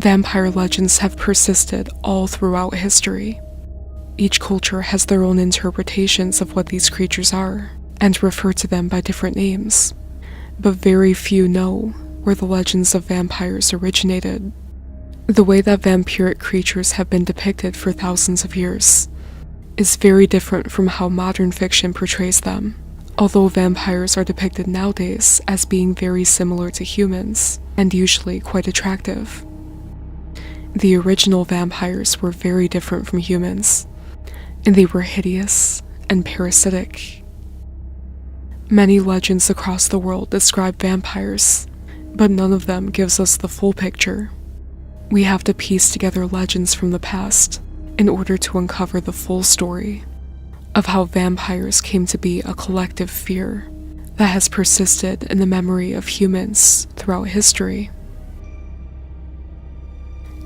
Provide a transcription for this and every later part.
Vampire legends have persisted all throughout history. Each culture has their own interpretations of what these creatures are, and refer to them by different names, but very few know where the legends of vampires originated. The way that vampiric creatures have been depicted for thousands of years is very different from how modern fiction portrays them, although vampires are depicted nowadays as being very similar to humans, and usually quite attractive. The original vampires were very different from humans, and they were hideous and parasitic. Many legends across the world describe vampires, but none of them gives us the full picture. We have to piece together legends from the past in order to uncover the full story of how vampires came to be a collective fear that has persisted in the memory of humans throughout history.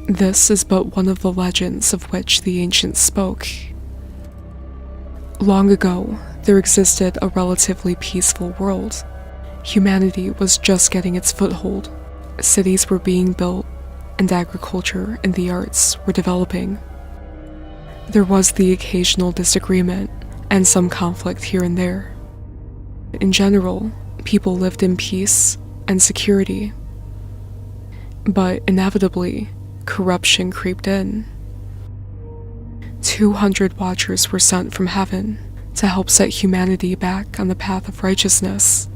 This is but one of the legends of which the ancients spoke. Long ago, there existed a relatively peaceful world. Humanity was just getting its foothold. Cities were being built, and agriculture and the arts were developing. There was the occasional disagreement and some conflict here and there. In general, people lived in peace and security. But inevitably, corruption creeped in. 200 watchers were sent from heaven to help set humanity back on the path of righteousness,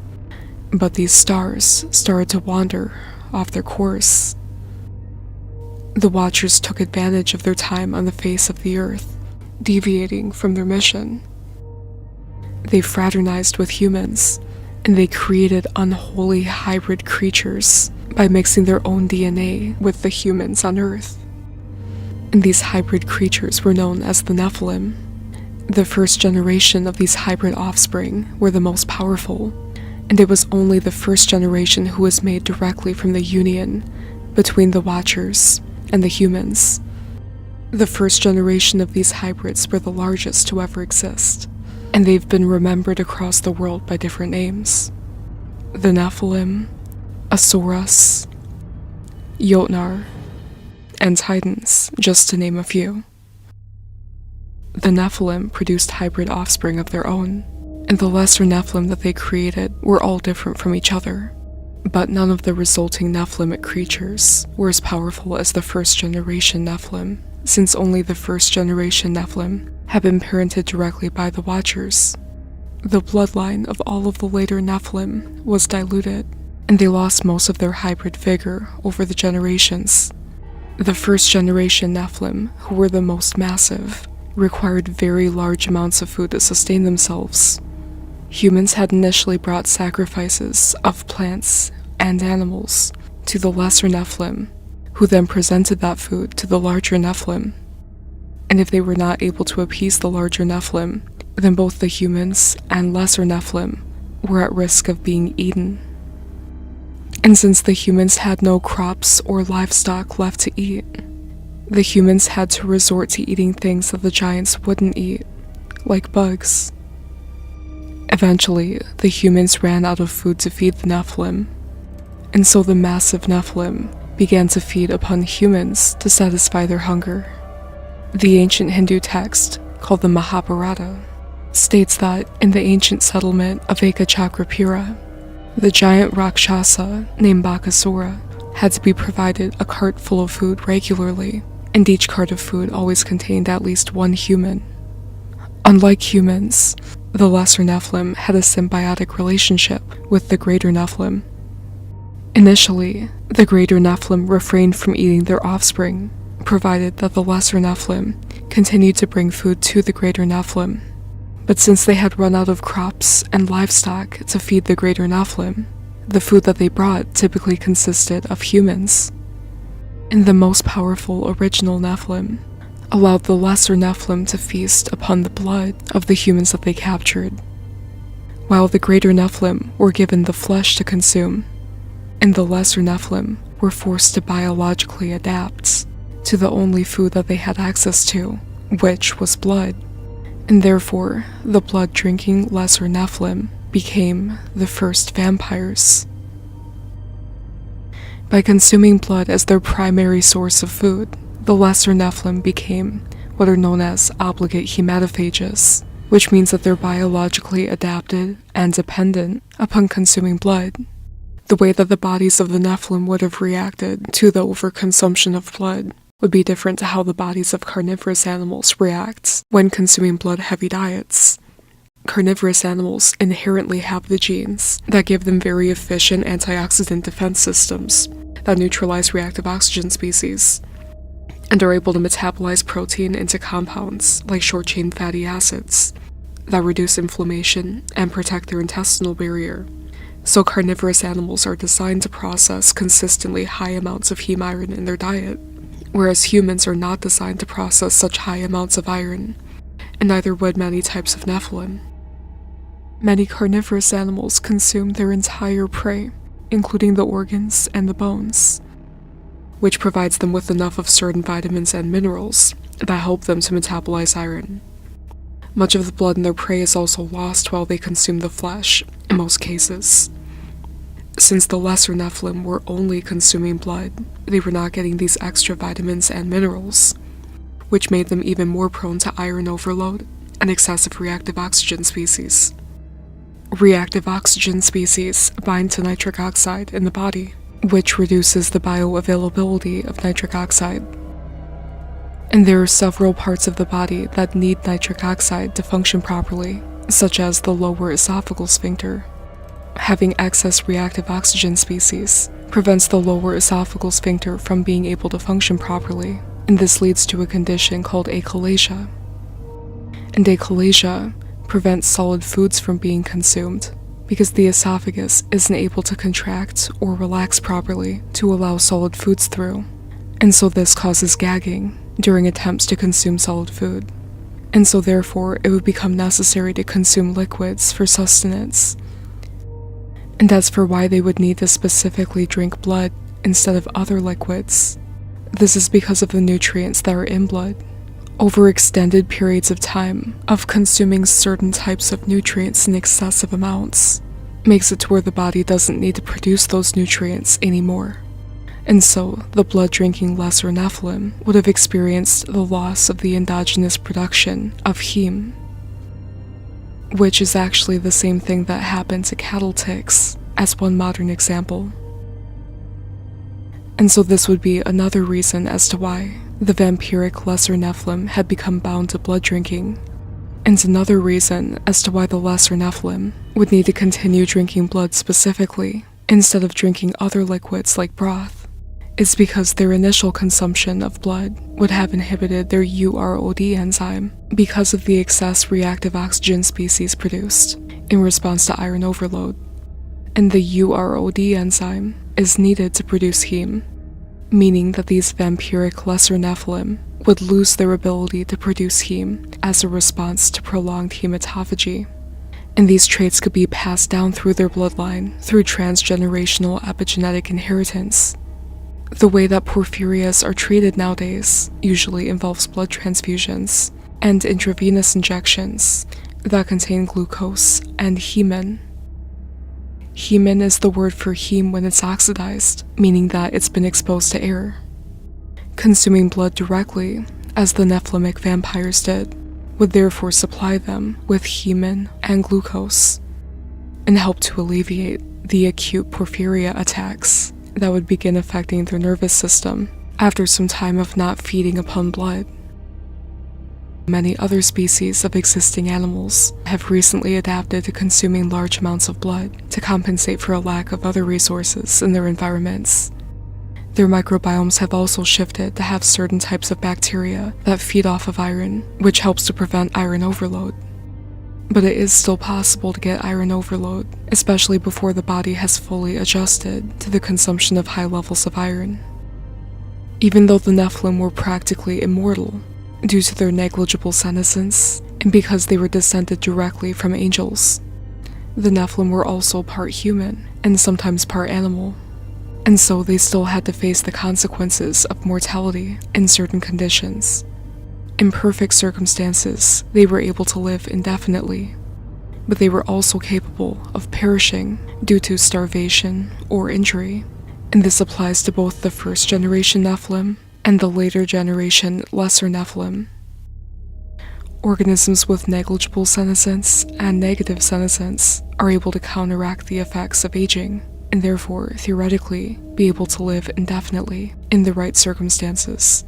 but these stars started to wander off their course. The watchers took advantage of their time on the face of the earth, deviating from their mission. They fraternized with humans, and they created unholy hybrid creatures by mixing their own DNA with the humans on Earth. And these hybrid creatures were known as the Nephilim. The first generation of these hybrid offspring were the most powerful, and it was only the first generation who was made directly from the union between the Watchers and the humans. The first generation of these hybrids were the largest to ever exist, and they've been remembered across the world by different names. The Nephilim, Asuras, Jotnar, and Titans, just to name a few. The Nephilim produced hybrid offspring of their own, and the lesser Nephilim that they created were all different from each other. But none of the resulting Nephilimic creatures were as powerful as the first generation Nephilim, since only the first generation Nephilim had been parented directly by the Watchers. The bloodline of all of the later Nephilim was diluted, and they lost most of their hybrid vigor over the generations. The first generation Nephilim, who were the most massive, required very large amounts of food to sustain themselves. Humans had initially brought sacrifices of plants and animals to the lesser Nephilim, who then presented that food to the larger Nephilim. And if they were not able to appease the larger Nephilim, then both the humans and lesser Nephilim were at risk of being eaten. And since the humans had no crops or livestock left to eat, the humans had to resort to eating things that the giants wouldn't eat, like bugs. Eventually, the humans ran out of food to feed the Nephilim, and so the massive Nephilim began to feed upon humans to satisfy their hunger. The ancient Hindu text, called the Mahabharata, states that in the ancient settlement of Ekachakrapura, the giant Rakshasa named Bakasura had to be provided a cart full of food regularly, and each cart of food always contained at least one human. Unlike humans, the lesser Nephilim had a symbiotic relationship with the greater Nephilim. Initially, the greater Nephilim refrained from eating their offspring, provided that the lesser Nephilim continued to bring food to the greater Nephilim. But since they had run out of crops and livestock to feed the greater Nephilim, the food that they brought typically consisted of humans. And the most powerful original Nephilim allowed the lesser Nephilim to feast upon the blood of the humans that they captured, while the greater Nephilim were given the flesh to consume, and the lesser Nephilim were forced to biologically adapt to the only food that they had access to, which was blood. And therefore, the blood-drinking lesser Nephilim became the first vampires. By consuming blood as their primary source of food, the lesser Nephilim became what are known as obligate hematophages, which means that they're biologically adapted and dependent upon consuming blood. The way that the bodies of the Nephilim would have reacted to the overconsumption of blood would be different to how the bodies of carnivorous animals react when consuming blood-heavy diets. Carnivorous animals inherently have the genes that give them very efficient antioxidant defense systems that neutralize reactive oxygen species, and are able to metabolize protein into compounds like short-chain fatty acids that reduce inflammation and protect their intestinal barrier. So carnivorous animals are designed to process consistently high amounts of heme iron in their diet, whereas humans are not designed to process such high amounts of iron, and neither would many types of Nephilim. Many carnivorous animals consume their entire prey, including the organs and the bones, which provides them with enough of certain vitamins and minerals that help them to metabolize iron. Much of the blood in their prey is also lost while they consume the flesh, in most cases. Since the lesser Nephilim were only consuming blood, they were not getting these extra vitamins and minerals, which made them even more prone to iron overload and excessive reactive oxygen species. Reactive oxygen species bind to nitric oxide in the body, which reduces the bioavailability of nitric oxide. And there are several parts of the body that need nitric oxide to function properly, such as the lower esophageal sphincter. Having excess reactive oxygen species prevents the lower esophageal sphincter from being able to function properly, and this leads to a condition called achalasia. And achalasia prevents solid foods from being consumed because the esophagus isn't able to contract or relax properly to allow solid foods through, and so this causes gagging during attempts to consume solid food, and so therefore it would become necessary to consume liquids for sustenance. And as for why they would need to specifically drink blood instead of other liquids, this is because of the nutrients that are in blood. Over extended periods of time of consuming certain types of nutrients in excessive amounts makes it to where the body doesn't need to produce those nutrients anymore. And so, the blood-drinking lesser Nephilim would have experienced the loss of the endogenous production of heme, which is actually the same thing that happened to cattle ticks, as one modern example. And so this would be another reason as to why the vampiric lesser Nephilim had become bound to blood drinking, and another reason as to why the lesser Nephilim would need to continue drinking blood specifically, instead of drinking other liquids like broth, is because their initial consumption of blood would have inhibited their UROD enzyme because of the excess reactive oxygen species produced in response to iron overload. And the UROD enzyme is needed to produce heme, meaning that these vampiric lesser Nephilim would lose their ability to produce heme as a response to prolonged hematophagy. And these traits could be passed down through their bloodline through transgenerational epigenetic inheritance. The way that porphyrias are treated nowadays usually involves blood transfusions and intravenous injections that contain glucose and hemin. Hemin is the word for heme when it's oxidized, meaning that it's been exposed to air. Consuming blood directly, as the Nephilimic vampires did, would therefore supply them with hemin and glucose, and help to alleviate the acute porphyria attacks that would begin affecting their nervous system after some time of not feeding upon blood. Many other species of existing animals have recently adapted to consuming large amounts of blood to compensate for a lack of other resources in their environments. Their microbiomes have also shifted to have certain types of bacteria that feed off of iron, which helps to prevent iron overload. But it is still possible to get iron overload, especially before the body has fully adjusted to the consumption of high levels of iron. Even though the Nephilim were practically immortal, due to their negligible senescence, and because they were descended directly from angels, the Nephilim were also part human, and sometimes part animal. and so they still had to face the consequences of mortality in certain conditions. In perfect circumstances, they were able to live indefinitely, but they were also capable of perishing due to starvation or injury, and this applies to both the first generation Nephilim and the later generation lesser Nephilim. Organisms with negligible senescence and negative senescence are able to counteract the effects of aging, and therefore, theoretically, be able to live indefinitely in the right circumstances.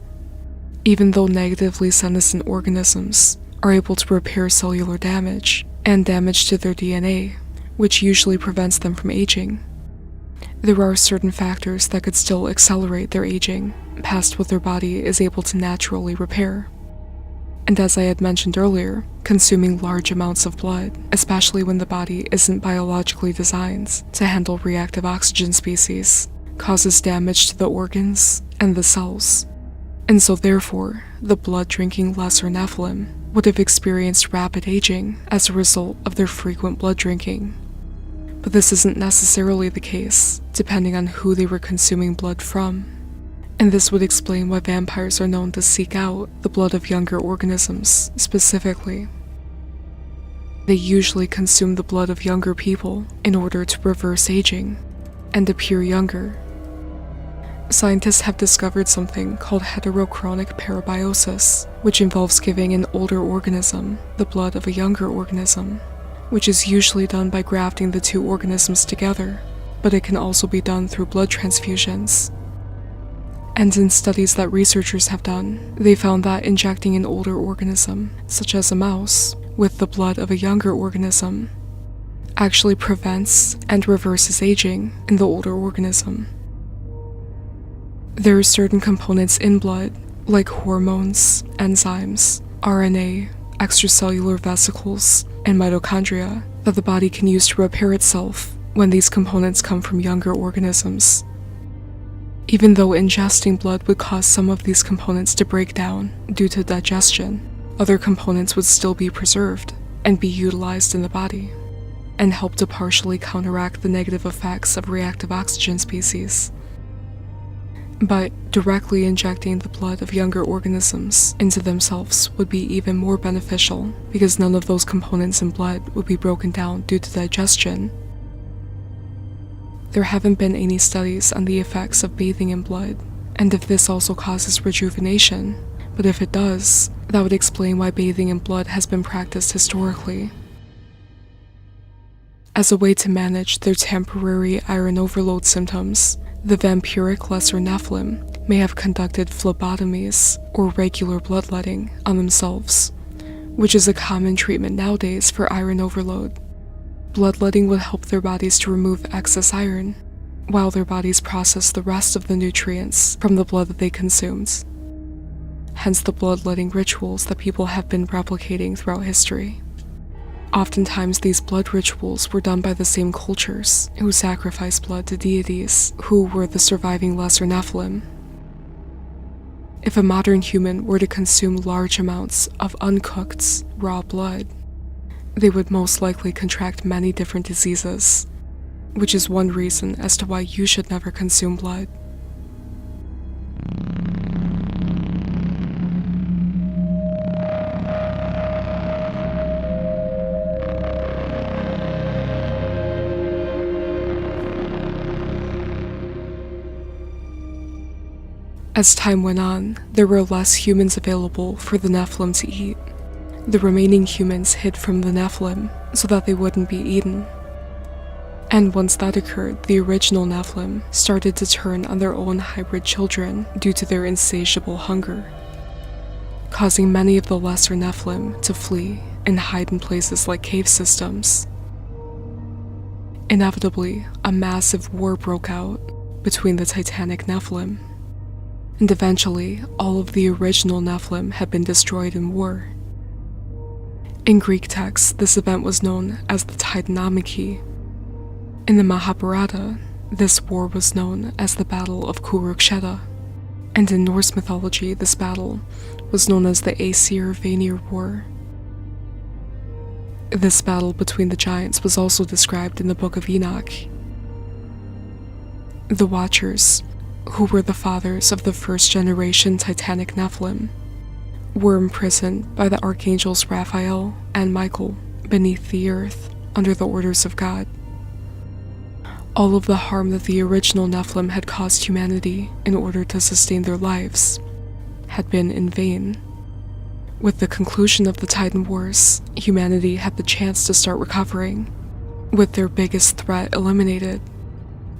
Even though negatively senescent organisms are able to repair cellular damage and damage to their DNA, which usually prevents them from aging, there are certain factors that could still accelerate their aging past what their body is able to naturally repair. And as I had mentioned earlier, consuming large amounts of blood, especially when the body isn't biologically designed to handle reactive oxygen species, causes damage to the organs and the cells. And so therefore, the blood-drinking lesser Nephilim would have experienced rapid aging as a result of their frequent blood drinking. But this isn't necessarily the case, depending on who they were consuming blood from. And this would explain why vampires are known to seek out the blood of younger organisms, specifically. They usually consume the blood of younger people in order to reverse aging and appear younger. Scientists have discovered something called heterochronic parabiosis, which involves giving an older organism the blood of a younger organism, which is usually done by grafting the two organisms together, but it can also be done through blood transfusions. And in studies that researchers have done, they found that injecting an older organism, such as a mouse, with the blood of a younger organism actually prevents and reverses aging in the older organism. There are certain components in blood, like hormones, enzymes, RNA, extracellular vesicles, and mitochondria, that the body can use to repair itself when these components come from younger organisms. Even though ingesting blood would cause some of these components to break down due to digestion, other components would still be preserved and be utilized in the body, and help to partially counteract the negative effects of reactive oxygen species. But directly injecting the blood of younger organisms into themselves would be even more beneficial, because none of those components in blood would be broken down due to digestion. There haven't been any studies on the effects of bathing in blood, and if this also causes rejuvenation, but if it does, that would explain why bathing in blood has been practiced historically. As a way to manage their temporary iron overload symptoms, the vampiric lesser Nephilim may have conducted phlebotomies or regular bloodletting on themselves, which is a common treatment nowadays for iron overload. Bloodletting would help their bodies to remove excess iron, while their bodies process the rest of the nutrients from the blood that they consumed. Hence the bloodletting rituals that people have been replicating throughout history. Oftentimes these blood rituals were done by the same cultures who sacrificed blood to deities who were the surviving lesser Nephilim. If a modern human were to consume large amounts of uncooked, raw blood, they would most likely contract many different diseases, which is one reason as to why you should never consume blood. As time went on, there were less humans available for the Nephilim to eat. The remaining humans hid from the Nephilim so that they wouldn't be eaten. And once that occurred, the original Nephilim started to turn on their own hybrid children due to their insatiable hunger, causing many of the lesser Nephilim to flee and hide in places like cave systems. Inevitably, a massive war broke out between the Titanic Nephilim, and eventually all of the original Nephilim had been destroyed in war. In Greek texts, this event was known as the Titanomachy. In the Mahabharata, this war was known as the Battle of Kurukshetra, and in Norse mythology, this battle was known as the Aesir-Vanir War. This battle between the giants was also described in the Book of Enoch. The Watchers, who were the fathers of the first-generation Titanic Nephilim, were imprisoned by the archangels Raphael and Michael beneath the earth under the orders of God. All of the harm that the original Nephilim had caused humanity in order to sustain their lives had been in vain. With the conclusion of the Titan Wars, humanity had the chance to start recovering, with their biggest threat eliminated,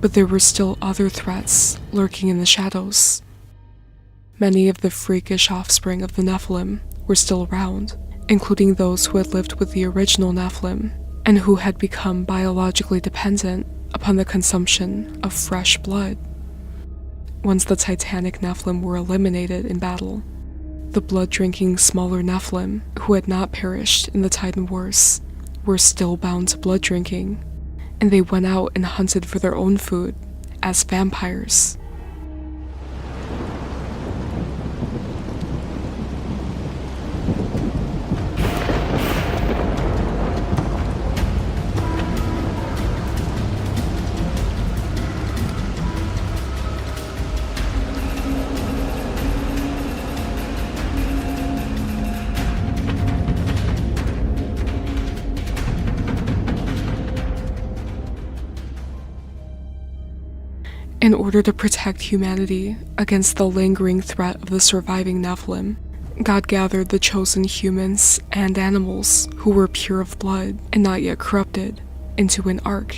but there were still other threats lurking in the shadows. Many of the freakish offspring of the Nephilim were still around, including those who had lived with the original Nephilim and who had become biologically dependent upon the consumption of fresh blood. Once the Titanic Nephilim were eliminated in battle, the blood-drinking smaller Nephilim who had not perished in the Titan Wars were still bound to blood drinking, and they went out and hunted for their own food as vampires. In order to protect humanity against the lingering threat of the surviving Nephilim, God gathered the chosen humans and animals who were pure of blood and not yet corrupted into an ark,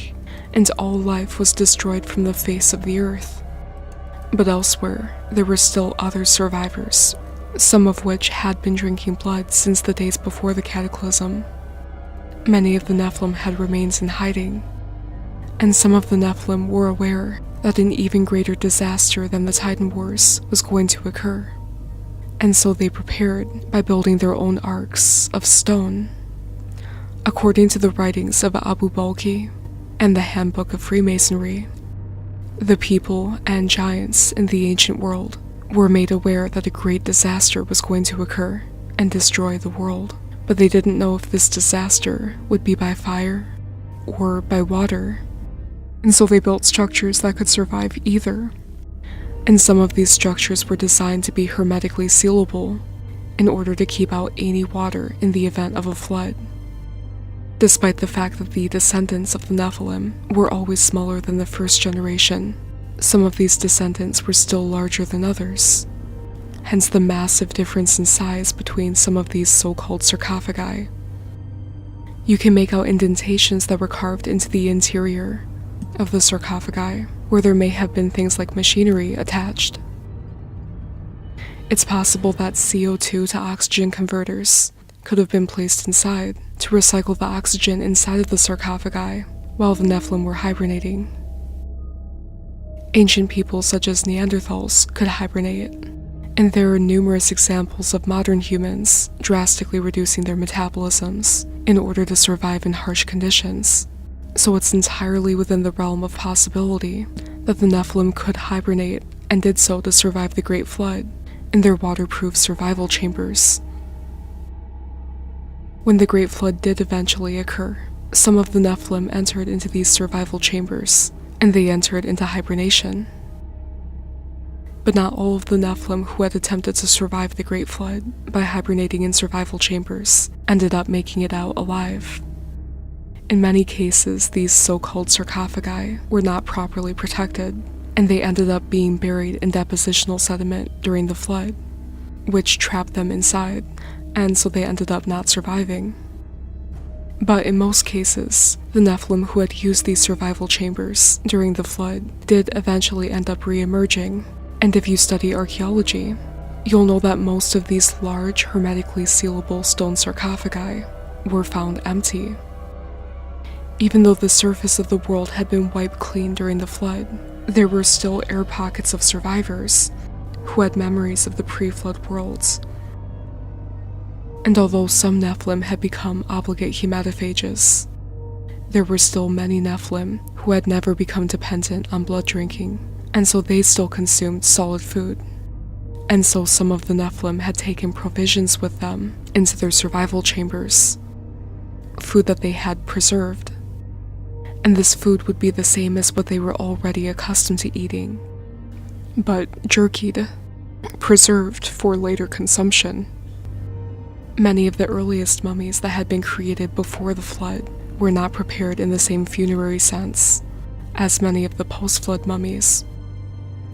and all life was destroyed from the face of the earth. But elsewhere, there were still other survivors, some of which had been drinking blood since the days before the cataclysm. Many of the Nephilim had remains in hiding, and some of the Nephilim were aware that an even greater disaster than the Titan Wars was going to occur, and so they prepared by building their own arks of stone. According to the writings of Abu Balki and the Handbook of Freemasonry, the people and giants in the ancient world were made aware that a great disaster was going to occur and destroy the world, but they didn't know if this disaster would be by fire or by water. And so they built structures that could survive either. And some of these structures were designed to be hermetically sealable in order to keep out any water in the event of a flood. Despite the fact that the descendants of the Nephilim were always smaller than the first generation, some of these descendants were still larger than others. Hence the massive difference in size between some of these so-called sarcophagi. You can make out indentations that were carved into the interior of the sarcophagi, where there may have been things like machinery attached. It's possible that CO2 to oxygen converters could have been placed inside to recycle the oxygen inside of the sarcophagi while the Nephilim were hibernating. Ancient peoples such as Neanderthals could hibernate, and there are numerous examples of modern humans drastically reducing their metabolisms in order to survive in harsh conditions. So it's entirely within the realm of possibility that the Nephilim could hibernate and did so to survive the Great Flood in their waterproof survival chambers. When the Great Flood did eventually occur, some of the Nephilim entered into these survival chambers, and they entered into hibernation. But not all of the Nephilim who had attempted to survive the Great Flood by hibernating in survival chambers ended up making it out alive. In many cases, these so-called sarcophagi were not properly protected, and they ended up being buried in depositional sediment during the flood, which trapped them inside, and so they ended up not surviving. But in most cases, the Nephilim who had used these survival chambers during the flood did eventually end up re-emerging, and if you study archaeology, you'll know that most of these large, hermetically sealable stone sarcophagi were found empty. Even though the surface of the world had been wiped clean during the flood, there were still air pockets of survivors who had memories of the pre-flood worlds. And although some Nephilim had become obligate hematophages, there were still many Nephilim who had never become dependent on blood drinking, and so they still consumed solid food. And so some of the Nephilim had taken provisions with them into their survival chambers, food that they had preserved. and this food would be the same as what they were already accustomed to eating, but jerkied, preserved for later consumption. Many of the earliest mummies that had been created before the flood were not prepared in the same funerary sense as many of the post-flood mummies.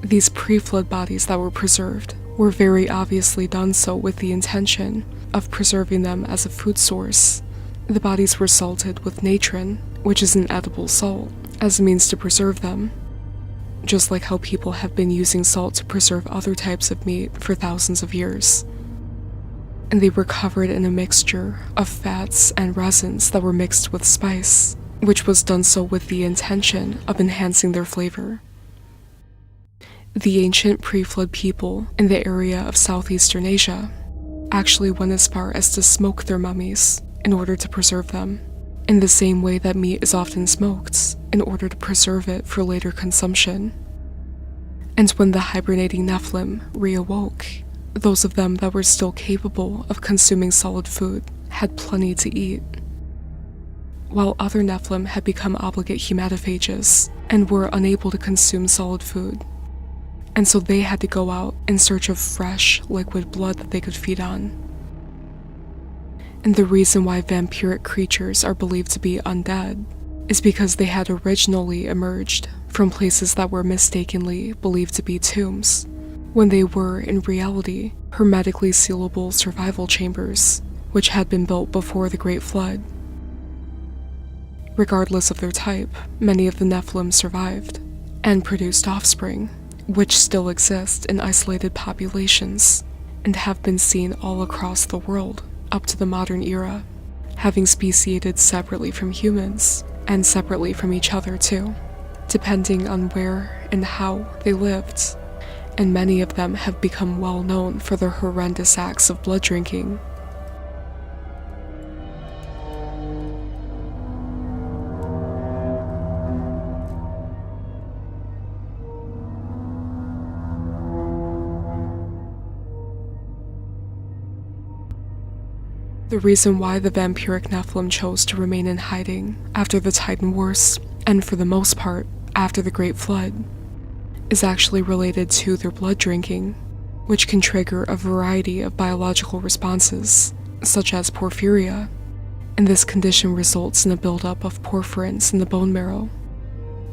These pre-flood bodies that were preserved were very obviously done so with the intention of preserving them as a food source. The bodies were salted with natron, which is an edible salt, as a means to preserve them, just like how people have been using salt to preserve other types of meat for thousands of years. And they were covered in a mixture of fats and resins that were mixed with spice, which was done so with the intention of enhancing their flavor. The ancient pre-flood people in the area of southeastern Asia actually went as far as to smoke their mummies in order to preserve them, in the same way that meat is often smoked in order to preserve it for later consumption. And when the hibernating Nephilim reawoke, those of them that were still capable of consuming solid food had plenty to eat, while other Nephilim had become obligate hematophages and were unable to consume solid food, and so they had to go out in search of fresh, liquid blood that they could feed on. And the reason why vampiric creatures are believed to be undead is because they had originally emerged from places that were mistakenly believed to be tombs, when they were, in reality, hermetically sealable survival chambers, which had been built before the Great Flood. Regardless of their type, many of the Nephilim survived, and produced offspring, which still exist in isolated populations, and have been seen all across the world up to the modern era, having speciated separately from humans, and separately from each other too, depending on where and how they lived, and many of them have become well known for their horrendous acts of blood drinking. The reason why the vampiric Nephilim chose to remain in hiding after the Titan Wars, and for the most part, after the Great Flood, is actually related to their blood drinking, which can trigger a variety of biological responses, such as porphyria, and this condition results in a buildup of porphyrins in the bone marrow.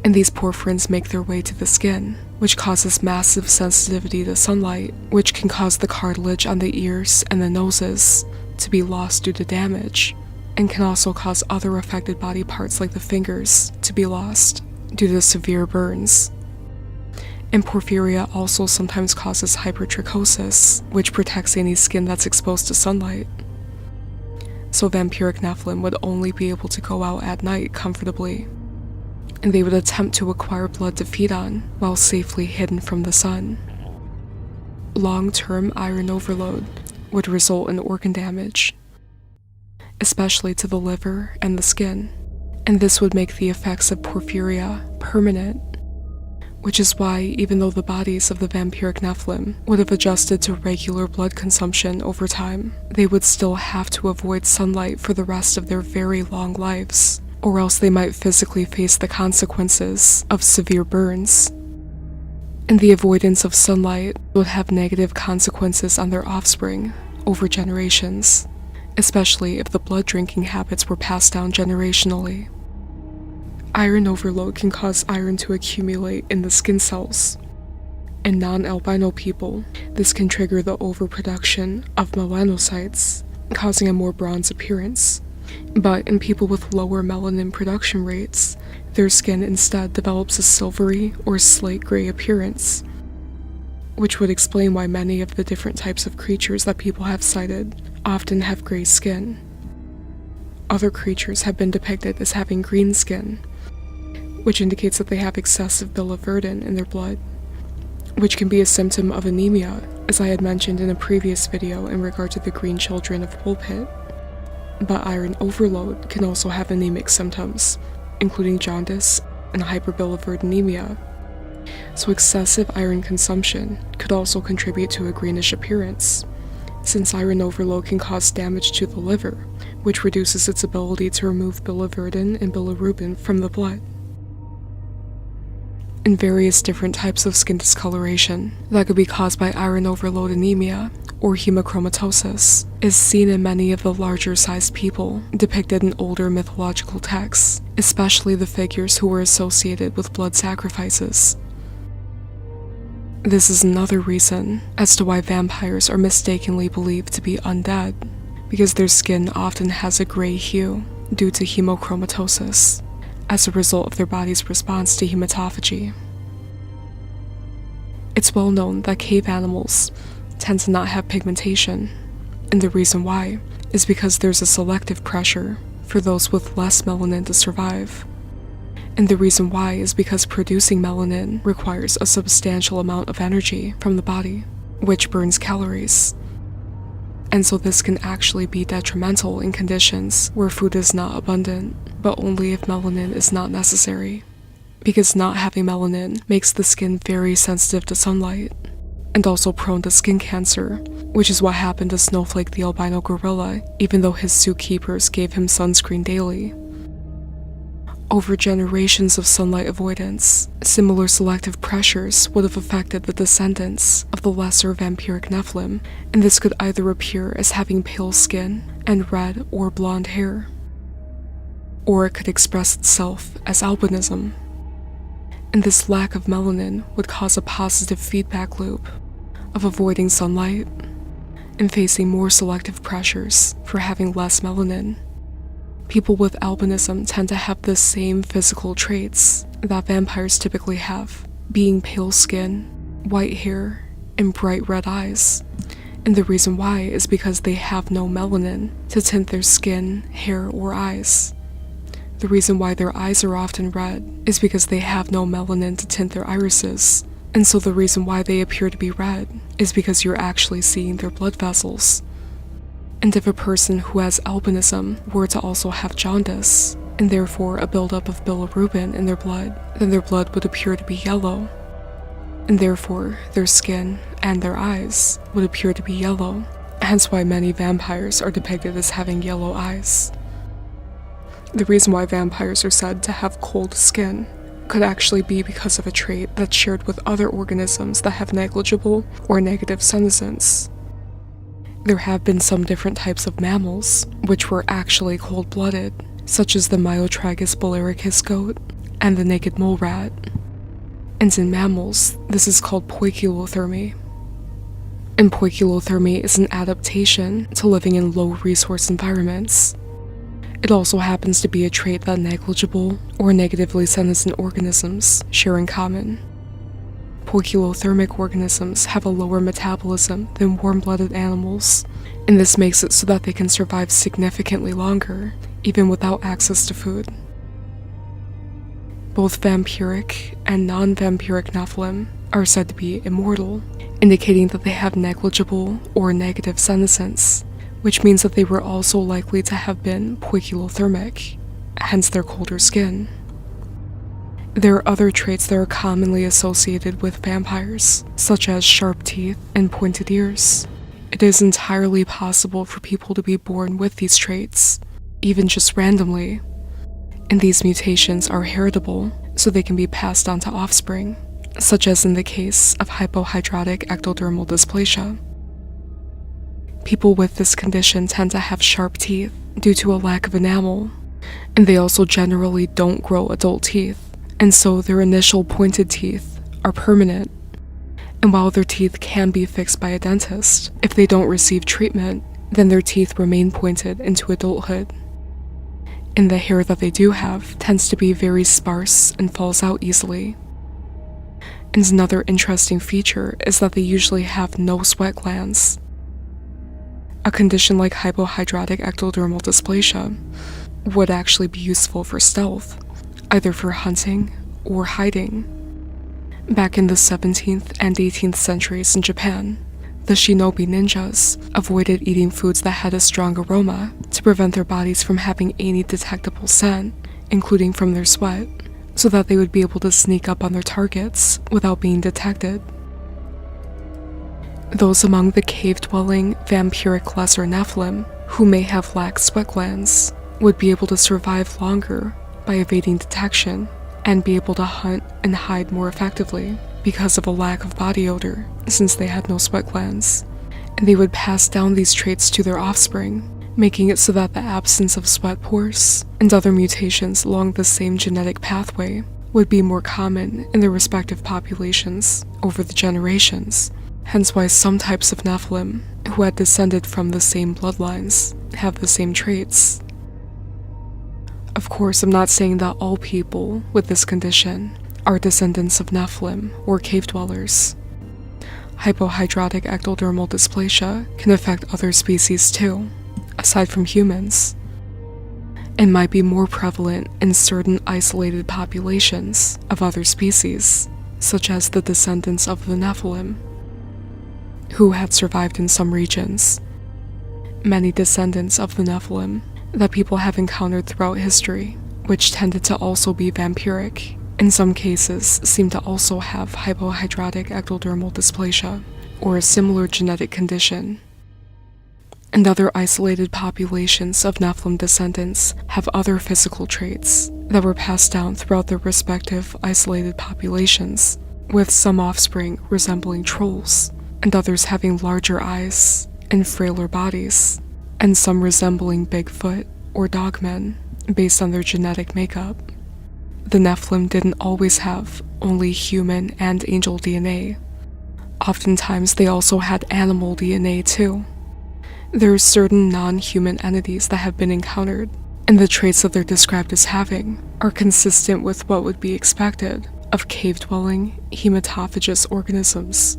And these porphyrins make their way to the skin, which causes massive sensitivity to sunlight, which can cause the cartilage on the ears and the noses to be lost due to damage, and can also cause other affected body parts like the fingers to be lost due to severe burns. And porphyria also sometimes causes hypertrichosis, which protects any skin that's exposed to sunlight. So vampiric Nephilim would only be able to go out at night comfortably, and they would attempt to acquire blood to feed on while safely hidden from the sun. Long-term iron overload would result in organ damage, especially to the liver and the skin, and this would make the effects of porphyria permanent, which is why, even though the bodies of the vampiric Nephilim would have adjusted to regular blood consumption over time, they would still have to avoid sunlight for the rest of their very long lives, or else they might physically face the consequences of severe burns. And the avoidance of sunlight would have negative consequences on their offspring over generations, especially if the blood drinking habits were passed down generationally. Iron overload can cause iron to accumulate in the skin cells. In non-albino people, this can trigger the overproduction of melanocytes, causing a more bronze appearance. But in people with lower melanin production rates, their skin instead develops a silvery or slate gray appearance, which would explain why many of the different types of creatures that people have cited often have gray skin. Other creatures have been depicted as having green skin, which indicates that they have excessive biliverdin in their blood, which can be a symptom of anemia, as I had mentioned in a previous video in regard to the green children of Pulpit. But iron overload can also have anemic symptoms, including jaundice and hyperbilirubinemia. So excessive iron consumption could also contribute to a greenish appearance, since iron overload can cause damage to the liver, which reduces its ability to remove biliverdin and bilirubin from the blood. And various different types of skin discoloration that could be caused by iron overload anemia or hemochromatosis is seen in many of the larger-sized people depicted in older mythological texts, especially the figures who were associated with blood sacrifices. This is another reason as to why vampires are mistakenly believed to be undead, because their skin often has a gray hue due to hemochromatosis, as a result of their body's response to hematophagy. It's well known that cave animals tend to not have pigmentation, and the reason why is because there's a selective pressure for those with less melanin to survive. And the reason why is because producing melanin requires a substantial amount of energy from the body, which burns calories. And so this can actually be detrimental in conditions where food is not abundant, but only if melanin is not necessary. Because not having melanin makes the skin very sensitive to sunlight, and also prone to skin cancer, which is what happened to Snowflake the albino gorilla, even though his zookeepers gave him sunscreen daily. Over generations of sunlight avoidance, similar selective pressures would have affected the descendants of the lesser vampiric Nephilim, and this could either appear as having pale skin and red or blonde hair, or it could express itself as albinism. And this lack of melanin would cause a positive feedback loop of avoiding sunlight and facing more selective pressures for having less melanin. People with albinism tend to have the same physical traits that vampires typically have, being pale skin, white hair, and bright red eyes. And the reason why is because they have no melanin to tint their skin, hair, or eyes. The reason why their eyes are often red is because they have no melanin to tint their irises. And so the reason why they appear to be red is because you're actually seeing their blood vessels. And if a person who has albinism were to also have jaundice, and therefore a buildup of bilirubin in their blood, then their blood would appear to be yellow, and therefore their skin and their eyes would appear to be yellow, hence why many vampires are depicted as having yellow eyes. The reason why vampires are said to have cold skin could actually be because of a trait that's shared with other organisms that have negligible or negative senescence. There have been some different types of mammals which were actually cold-blooded, such as the Myotragus bularicus goat and the naked mole rat. And in mammals, this is called poikilothermy. And poikilothermy is an adaptation to living in low-resource environments. It also happens to be a trait that negligible or negatively senescent organisms share in common. Poikilothermic organisms have a lower metabolism than warm-blooded animals, and this makes it so that they can survive significantly longer, even without access to food. Both vampiric and non-vampiric Nephilim are said to be immortal, indicating that they have negligible or negative senescence, which means that they were also likely to have been poikilothermic, hence their colder skin. There are other traits that are commonly associated with vampires, such as sharp teeth and pointed ears. It is entirely possible for people to be born with these traits, even just randomly, and these mutations are heritable, so they can be passed on to offspring, such as in the case of hypohidrotic ectodermal dysplasia. People with this condition tend to have sharp teeth due to a lack of enamel, and they also generally don't grow adult teeth, and so their initial pointed teeth are permanent. And while their teeth can be fixed by a dentist, if they don't receive treatment, then their teeth remain pointed into adulthood. And the hair that they do have tends to be very sparse and falls out easily. And another interesting feature is that they usually have no sweat glands. A condition like hypohidrotic ectodermal dysplasia would actually be useful for stealth, either for hunting or hiding. Back in the 17th and 18th centuries in Japan, the shinobi ninjas avoided eating foods that had a strong aroma to prevent their bodies from having any detectable scent, including from their sweat, so that they would be able to sneak up on their targets without being detected. Those among the cave-dwelling vampiric lesser Nephilim who may have lacked sweat glands would be able to survive longer by evading detection and be able to hunt and hide more effectively because of a lack of body odor, since they had no sweat glands. And they would pass down these traits to their offspring, making it so that the absence of sweat pores and other mutations along the same genetic pathway would be more common in their respective populations over the generations. Hence why some types of Nephilim, who had descended from the same bloodlines, have the same traits. Of course, I'm not saying that all people with this condition are descendants of Nephilim or cave dwellers. Hypohidrotic ectodermal dysplasia can affect other species too, aside from humans, and might be more prevalent in certain isolated populations of other species, such as the descendants of the Nephilim, who had survived in some regions. Many descendants of the Nephilim that people have encountered throughout history, which tended to also be vampiric, in some cases seem to also have hypohidrotic ectodermal dysplasia, or a similar genetic condition. And other isolated populations of Nephilim descendants have other physical traits that were passed down throughout their respective isolated populations, with some offspring resembling trolls, and others having larger eyes and frailer bodies, and some resembling Bigfoot or dogmen based on their genetic makeup. The Nephilim didn't always have only human and angel DNA. Oftentimes they also had animal DNA too. There are certain non-human entities that have been encountered, and the traits that they're described as having are consistent with what would be expected of cave-dwelling, hematophagous organisms.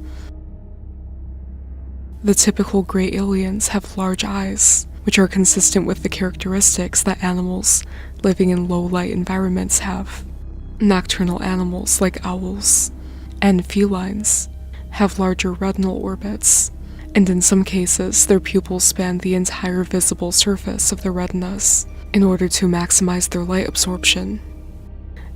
The typical gray aliens have large eyes, which are consistent with the characteristics that animals living in low-light environments have. Nocturnal animals like owls and felines have larger retinal orbits, and in some cases their pupils span the entire visible surface of their retinas in order to maximize their light absorption.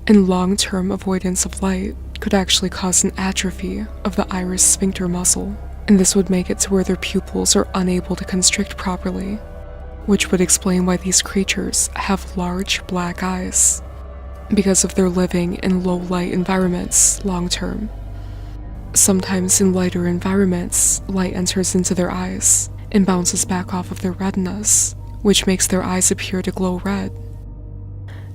And long-term avoidance of light could actually cause an atrophy of the iris sphincter muscle, and this would make it to where their pupils are unable to constrict properly, which would explain why these creatures have large black eyes, because of their living in low-light environments long-term. Sometimes in lighter environments, light enters into their eyes and bounces back off of their retinas, which makes their eyes appear to glow red.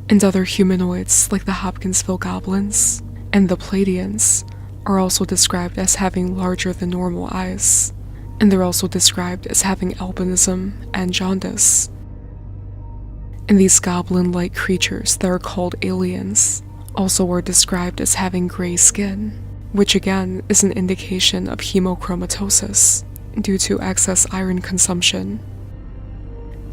And other humanoids like the Hopkinsville goblins and the Pleiadians are also described as having larger than normal eyes, and they're also described as having albinism and jaundice. And these goblin-like creatures that are called aliens also are described as having gray skin, which again is an indication of hemochromatosis due to excess iron consumption.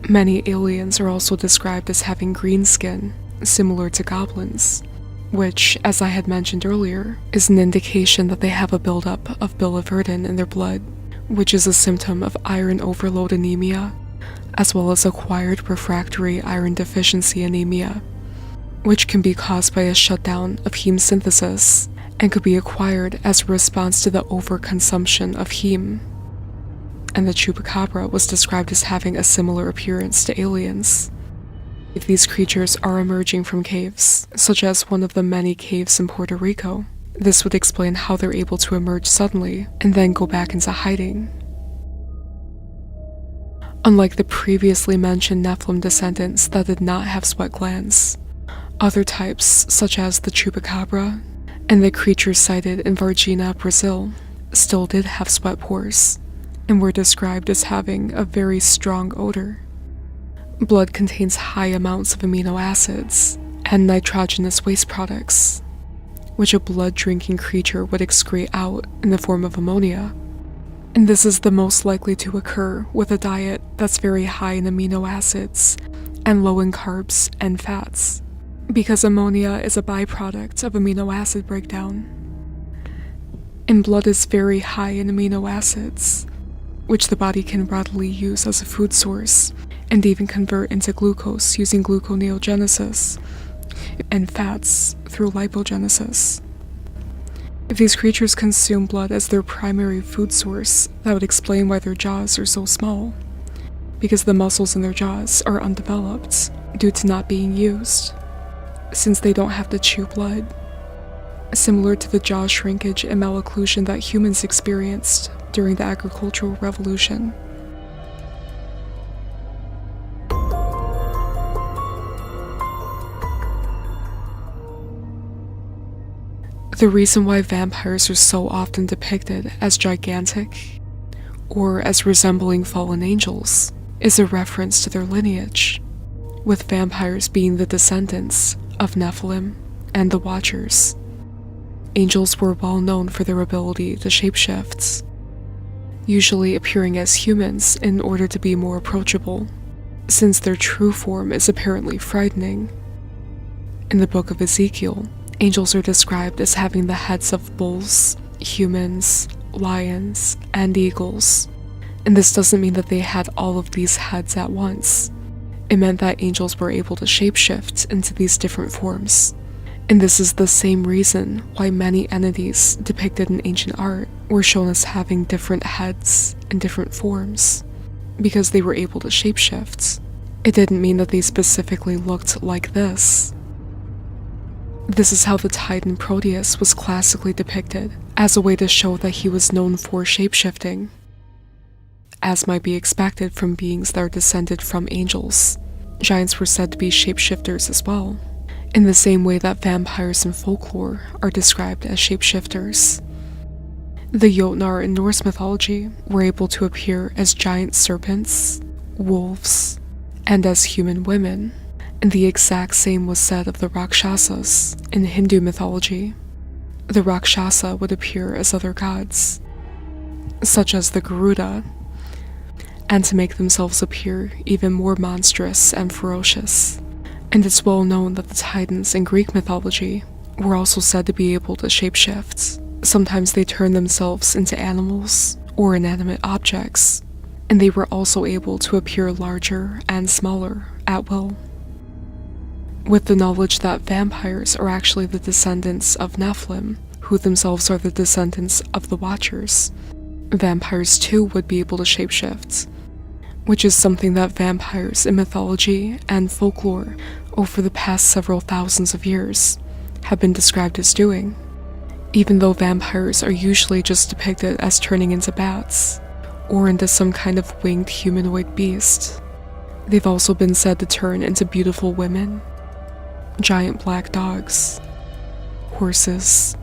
Many aliens are also described as having green skin, similar to goblins, which, as I had mentioned earlier, is an indication that they have a buildup of biliverdin in their blood, which is a symptom of iron overload anemia, as well as acquired refractory iron deficiency anemia, which can be caused by a shutdown of heme synthesis and could be acquired as a response to the overconsumption of heme. And the chupacabra was described as having a similar appearance to aliens. If these creatures are emerging from caves, such as one of the many caves in Puerto Rico, this would explain how they're able to emerge suddenly and then go back into hiding. Unlike the previously mentioned Nephilim descendants that did not have sweat glands, other types, such as the chupacabra and the creatures cited in Varginha, Brazil, still did have sweat pores, and were described as having a very strong odor. Blood contains high amounts of amino acids and nitrogenous waste products, which a blood-drinking creature would excrete out in the form of ammonia. And this is the most likely to occur with a diet that's very high in amino acids and low in carbs and fats, because ammonia is a byproduct of amino acid breakdown. And blood is very high in amino acids, which the body can readily use as a food source and even convert into glucose using gluconeogenesis, and fats through lipogenesis. If these creatures consume blood as their primary food source, that would explain why their jaws are so small, because the muscles in their jaws are undeveloped due to not being used, since they don't have to chew blood, similar to the jaw shrinkage and malocclusion that humans experienced during the agricultural revolution. The reason why vampires are so often depicted as gigantic, or as resembling fallen angels, is a reference to their lineage, with vampires being the descendants of Nephilim and the Watchers. Angels were well known for their ability to shapeshift, usually appearing as humans in order to be more approachable, since their true form is apparently frightening. In the book of Ezekiel, angels are described as having the heads of bulls, humans, lions, and eagles, and this doesn't mean that they had all of these heads at once. It meant that angels were able to shapeshift into these different forms, and this is the same reason why many entities depicted in ancient art were shown as having different heads and different forms, because they were able to shapeshift. It didn't mean that they specifically looked like this. This is how the Titan Proteus was classically depicted, as a way to show that he was known for shapeshifting, as might be expected from beings that are descended from angels. Giants were said to be shapeshifters as well, in the same way that vampires in folklore are described as shapeshifters. The Jotnar in Norse mythology were able to appear as giant serpents, wolves, and as human women, and the exact same was said of the Rakshasas in Hindu mythology. The Rakshasa would appear as other gods, such as the Garuda, and to make themselves appear even more monstrous and ferocious. And it's well known that the Titans in Greek mythology were also said to be able to shapeshift. Sometimes they turned themselves into animals or inanimate objects, and they were also able to appear larger and smaller at will. With the knowledge that vampires are actually the descendants of Nephilim, who themselves are the descendants of the Watchers, vampires too would be able to shapeshift, which is something that vampires in mythology and folklore over the past several thousands of years have been described as doing. Even though vampires are usually just depicted as turning into bats, or into some kind of winged humanoid beast, they've also been said to turn into beautiful women, giant black dogs, horses,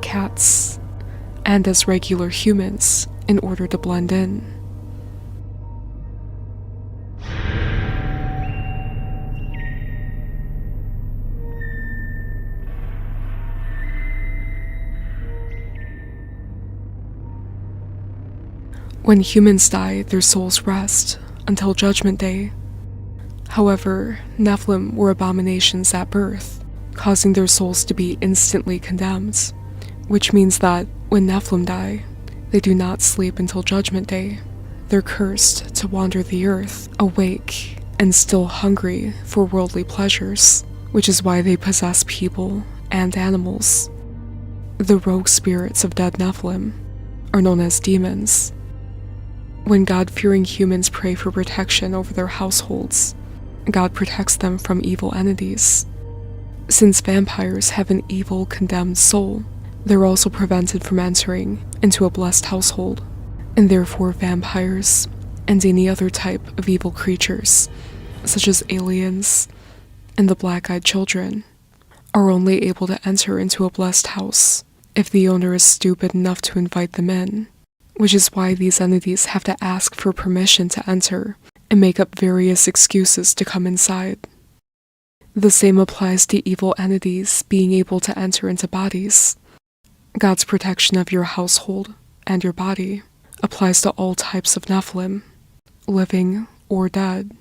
cats, and as regular humans in order to blend in. When humans die, their souls rest until Judgment Day. However, Nephilim were abominations at birth, causing their souls to be instantly condemned, which means that when Nephilim die, they do not sleep until Judgment Day. They're cursed to wander the earth, awake and still hungry for worldly pleasures, which is why they possess people and animals. The rogue spirits of dead Nephilim are known as demons. When God-fearing humans pray for protection over their households, God protects them from evil entities. Since vampires have an evil, condemned soul, they're also prevented from entering into a blessed household, and therefore vampires, and any other type of evil creatures, such as aliens and the black-eyed children, are only able to enter into a blessed house if the owner is stupid enough to invite them in, which is why these entities have to ask for permission to enter and make up various excuses to come inside. The same applies to evil entities being able to enter into bodies. God's protection of your household and your body applies to all types of Nephilim, living or dead.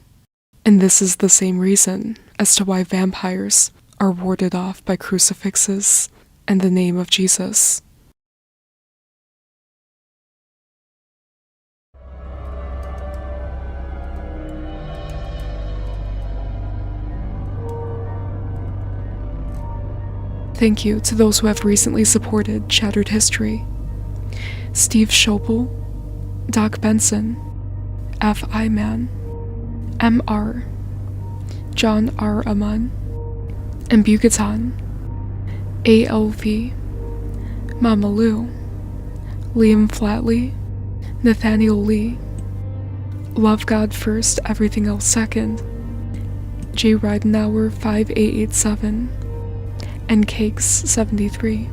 And this is the same reason as to why vampires are warded off by crucifixes and the name of Jesus. Thank you to those who have recently supported Shattered History: Steve Schopel, Doc Benson, F.I. Man, M.R., John R. Aman, and Bugaton, A.L.V., Mama Lou, Liam Flatley, Nathaniel Lee, Love God First, Everything Else Second, J. Ridenauer 5887, and Cakes 73.